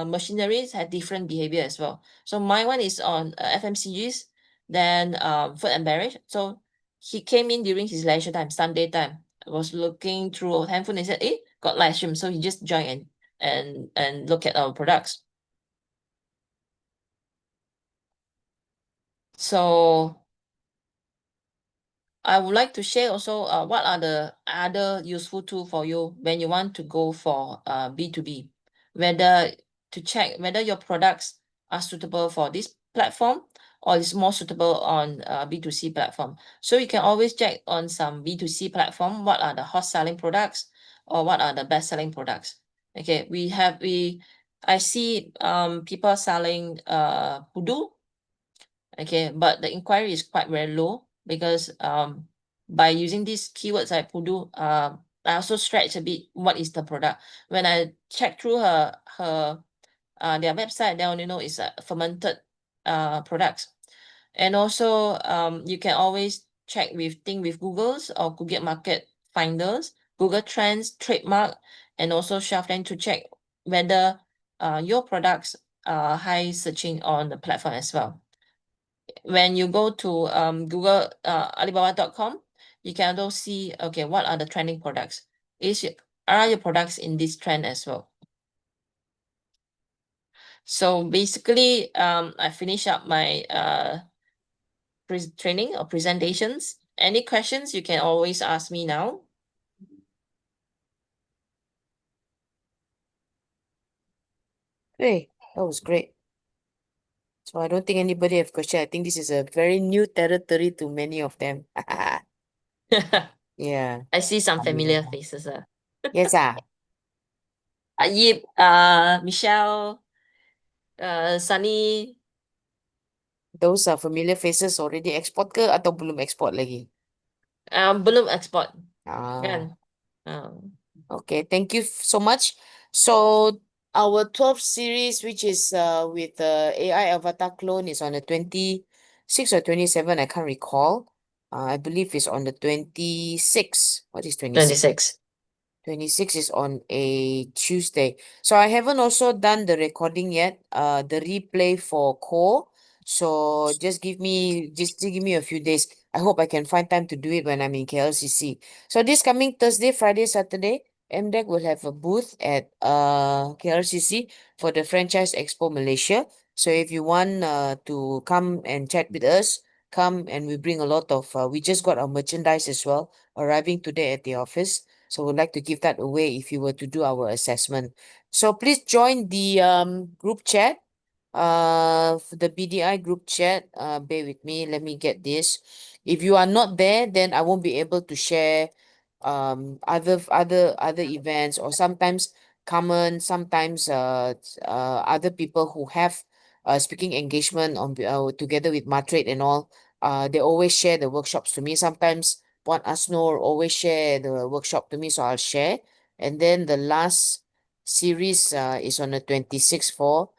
Speaker 2: machineries have different behavior as well. So my one is on FMCGs, then food and beverage. So he came in during his leisure time, Sunday time. I was looking through handphone and said, got live stream. So he just joined and and look at our products. So I would like to share also what are the other useful tool for you when you want to go for B2B, whether to check whether your products are suitable for this platform or is more suitable on B2C platform. So you can always check on some B2C platform, what are the hot selling products or what are the best selling products. Okay, I see people selling Pudu. Okay, but the inquiry is quite very low because by using these keywords like Pudu, I also stretch a bit what is the product. When I check through their website, they only know it's fermented products. And also you can always check with Google's or Google Market Finders, Google Trends, trademark, and also Shelfland to check whether your products are high searching on the platform as well. When you go to Google Alibaba.com, you can also see, okay, what are the trending products? Are your products in this trend as well? So basically, I finish up my training or presentations. Any questions, you can always ask me now.
Speaker 1: Hey, that was great. So I don't think anybody have question. I think this is a very new territory to many of them. Yeah.
Speaker 2: I see some familiar
Speaker 1: Alibaba.
Speaker 2: faces.
Speaker 1: Yes,
Speaker 2: Yip, Michelle, Sunny.
Speaker 1: those are familiar faces already export ke atau belum export lagi?
Speaker 2: Belum export.
Speaker 1: Ah.
Speaker 2: Kan?
Speaker 1: Okay, thank you so much. So our 12th series, which is with the AI avatar clone, is on the 26th or 27, I can't recall. I believe it's on the 26th. What is 26?
Speaker 2: 26.
Speaker 1: 26 is on a Tuesday. So I haven't also done the recording yet, the replay for core. So just give me a few days. I hope I can find time to do it when I'm in KLCC. So this coming Thursday, Friday, Saturday, MDEC will have a booth at KLCC for the Franchise Expo Malaysia. So if you want to come and chat with us, come, and we bring a lot of we just got our merchandise as well arriving today at the office. So we'd like to give that away if you were to do our assessment. So please join the group chat, for the BDI group chat. Bear with me. Let me get this. If you are not there, then I won't be able to share other events, or sometimes Carmen, sometimes other people who have speaking engagement on together with Matrate and all. They always share the workshops to me. Sometimes Puan Asnor always share the workshop to me, so I'll share. And then the last series is on the 26th for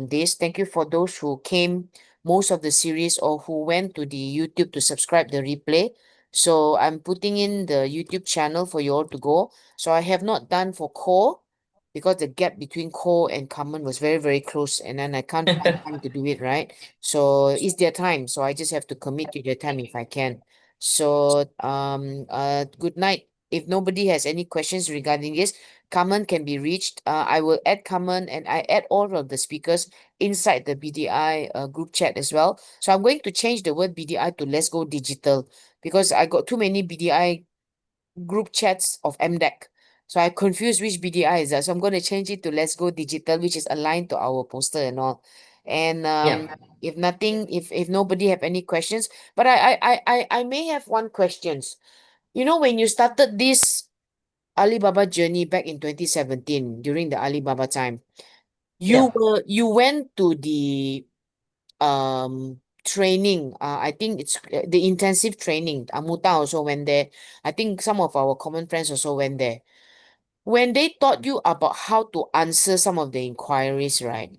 Speaker 1: this. Thank you for those who came most of the series or who went to the YouTube to subscribe the replay. So I'm putting in the YouTube channel for you all to go. So I have not done for core because the gap between core and common was very, very close, and then I can't find time to do it, right? So it's their time. So I just have to commit to their time if I can. So good night. If nobody has any questions regarding this, Carmen can be reached. I will add Carmen, and I add all of the speakers inside the BDI group chat as well. So I'm going to change the word BDI to Let's Go Digital because I got too many BDI group chats of MDEC. So I confused which BDI is that. So I'm going to change it to Let's Go Digital, which is aligned to our poster and all. And
Speaker 2: Yeah.
Speaker 1: if nobody have any questions, but I may have one questions. You know, when you started this Alibaba journey back in 2017 during the Alibaba time,
Speaker 2: Yeah.
Speaker 1: you went to the training. I think it's the intensive training. Amuta also went there. I think some of our common friends also went there. When they taught you about how to answer some of the inquiries, right?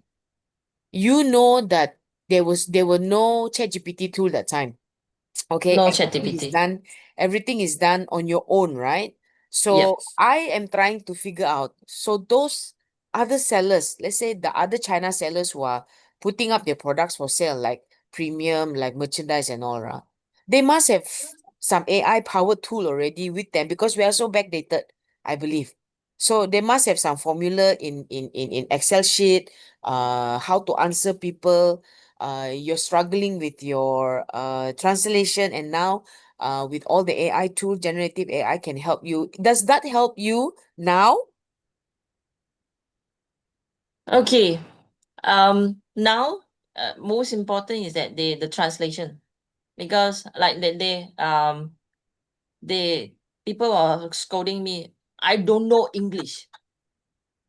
Speaker 1: You know that there were no ChatGPT tool that time. Okay,
Speaker 2: No ChatGPT.
Speaker 1: everything is done on your own, right?
Speaker 2: Yep.
Speaker 1: So I am trying to figure out. So those other sellers, let's say the other China sellers who are putting up their products for sale, like premium, like merchandise and all, right? They must have some AI powered tool already with them because we are so backdated, I believe. So they must have some formula in Excel sheet, how to answer people. You're struggling with your translation, and now with all the AI tool, generative AI can help you. Does that help you now?
Speaker 2: Okay. Now, most important is that the translation, because like that they people are scolding me. I don't know English.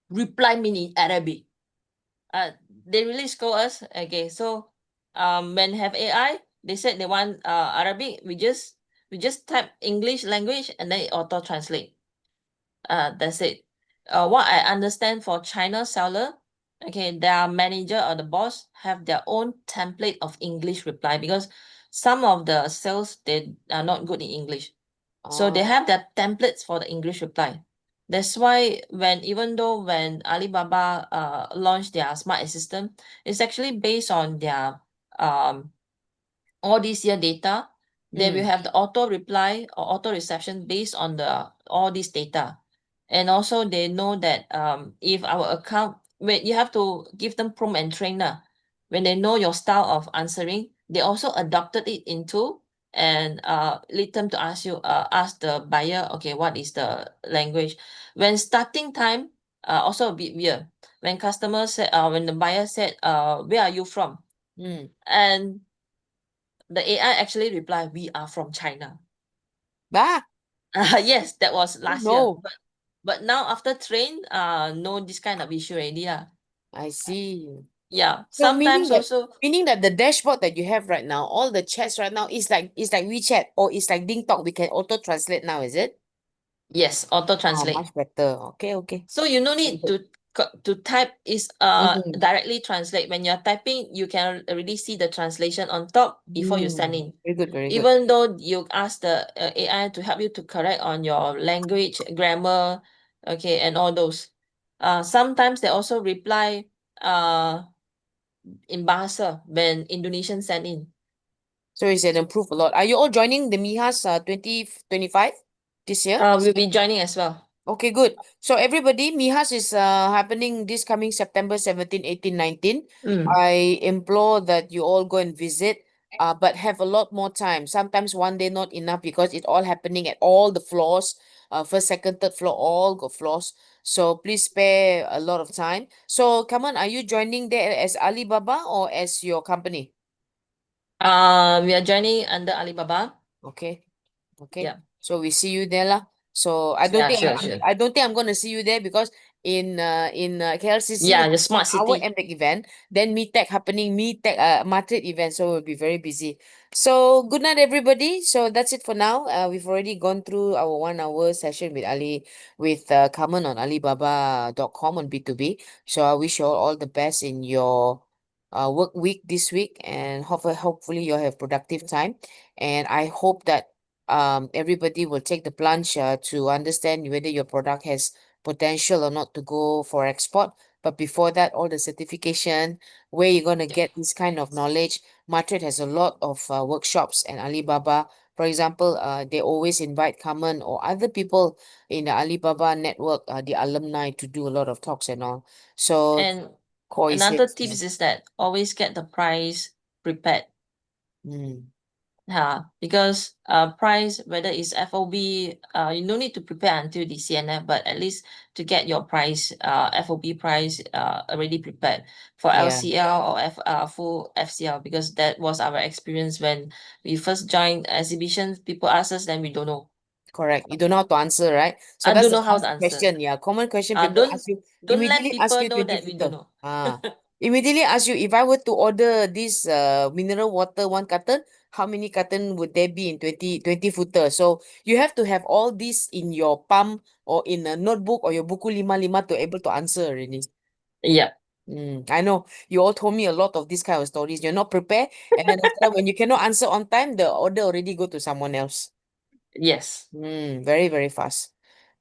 Speaker 2: Reply me in Arabic. They really scold us. Okay, so when have AI, they said they want Arabic. We just type English language and then it auto translate. That's it. What I understand for China seller, okay, their manager or the boss have their own template of English reply, because some of the sales they are not good in English. So they
Speaker 1: Ah,
Speaker 2: have their templates for the English reply. That's why when Alibaba launched their smart assistant, it's actually based on their um all this year data. They will
Speaker 1: mm,
Speaker 2: have the auto reply or auto reception based on the all this data. And also they know that if our account, when you have to give them prompt and trainer, when they know your style of answering, they also adopted it into, and lead them to ask the buyer, okay, what is the language. When starting time, also a bit weird. When customer said, when the buyer said, where are you from?
Speaker 1: mm.
Speaker 2: And the AI actually replied, we are from China.
Speaker 1: Ah,
Speaker 2: Yes, that was
Speaker 1: oh
Speaker 2: last year.
Speaker 1: no,
Speaker 2: But now after train, no this kind of issue already.
Speaker 1: I see.
Speaker 2: Yeah.
Speaker 1: So
Speaker 2: Sometimes also,
Speaker 1: meaning that the dashboard that you have right now, all the chats right now is like WeChat or it's like Ding Talk. We can auto translate now, is it?
Speaker 2: yes, auto
Speaker 1: Ah,
Speaker 2: translate.
Speaker 1: much better. Okay, okay.
Speaker 2: So you no
Speaker 1: Very
Speaker 2: need
Speaker 1: good.
Speaker 2: to type, is
Speaker 1: Mm-hmm.
Speaker 2: directly translate. When you're typing, you can already see the translation on top before you send
Speaker 1: Mm.
Speaker 2: in.
Speaker 1: Very good, very good.
Speaker 2: Even though you ask the AI to help you to correct on your language, grammar, okay, and all those. Sometimes they also reply uh in Bahasa when Indonesian send in.
Speaker 1: So it's an improve a lot. Are you all joining the Mihas 2025 this year?
Speaker 2: We'll be joining as well.
Speaker 1: Okay, good. So everybody, Mihas is happening this coming September 17, 18, 19.
Speaker 2: Mm.
Speaker 1: I implore that you all go and visit, but have a lot more time. Sometimes one day not enough because it's all happening at all the floors, first, second, third floor, all got floors. So please spare a lot of time. So come on, are you joining there as Alibaba or as your company?
Speaker 2: We are joining under Alibaba.
Speaker 1: Okay. Okay.
Speaker 2: Yeah.
Speaker 1: So we see you there lah. So I don't
Speaker 2: Yeah,
Speaker 1: think
Speaker 2: sure, sure.
Speaker 1: I don't think I'm gonna see you there because in KLCC
Speaker 2: Yeah, the smart
Speaker 1: our
Speaker 2: city.
Speaker 1: MTech event, then MeTech happening, MeTech Madrid event, so we'll be very busy. So good night everybody. So that's it for now. We've already gone through our 1 hour session with Carmen on Alibaba.com on B2B. So I wish you all the best in your work week this week, and hopefully you'll have productive time. And I hope that everybody will take the plunge to understand whether your product has potential or not to go for export. But before that, all the certification, where you're going to
Speaker 2: Yeah.
Speaker 1: get this kind of knowledge. Market has a lot of workshops, and Alibaba, for example, they always invite Carmen or other people in the Alibaba network, the alumni, to do a lot of talks and all. So,
Speaker 2: And
Speaker 1: Koi
Speaker 2: another
Speaker 1: says, yeah.
Speaker 2: tips is that always get the price prepared.
Speaker 1: Mm,
Speaker 2: Because price, whether it's FOB, you no need to prepare until the CNF, but at least to get your price, FOB price already prepared for
Speaker 1: yeah.
Speaker 2: LCL or full FCL, because that was our experience when we first joined exhibitions. People ask us, then we don't know.
Speaker 1: Correct. You don't know how to answer, right? So
Speaker 2: I
Speaker 1: that's
Speaker 2: don't
Speaker 1: the
Speaker 2: know how
Speaker 1: common
Speaker 2: to answer.
Speaker 1: question. Yeah, common question
Speaker 2: Uh,
Speaker 1: people
Speaker 2: don't
Speaker 1: ask you,
Speaker 2: don't let
Speaker 1: immediately ask
Speaker 2: people
Speaker 1: you
Speaker 2: know
Speaker 1: 20
Speaker 2: that we don't
Speaker 1: footer.
Speaker 2: know.
Speaker 1: Immediately ask you, if I were to order this mineral water 1 carton, how many carton would there be in 20 footer? So you have to have all this in your palm or in a notebook or your buku lima lima to able to answer already.
Speaker 2: Yeah.
Speaker 1: I know you all told me a lot of these kind of stories. You're not prepared, and then after that, when you cannot answer on time, the order already go to someone else.
Speaker 2: Yes.
Speaker 1: Very, very fast.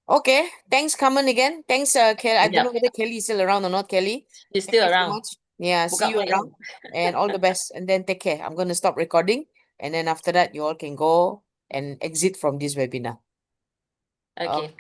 Speaker 1: Okay, thanks, Carmen again. Thanks, Kelly. I don't know
Speaker 2: Yep.
Speaker 1: whether Kelly is still around or not, Kelly.
Speaker 2: She's
Speaker 1: Thank
Speaker 2: still
Speaker 1: you so
Speaker 2: around.
Speaker 1: much. Yeah, see
Speaker 2: Buka
Speaker 1: you
Speaker 2: mic
Speaker 1: around
Speaker 2: lang.
Speaker 1: and all the best. And then take care. I'm going to stop recording. And then after that, you all can go and exit from this webinar.
Speaker 2: Okay.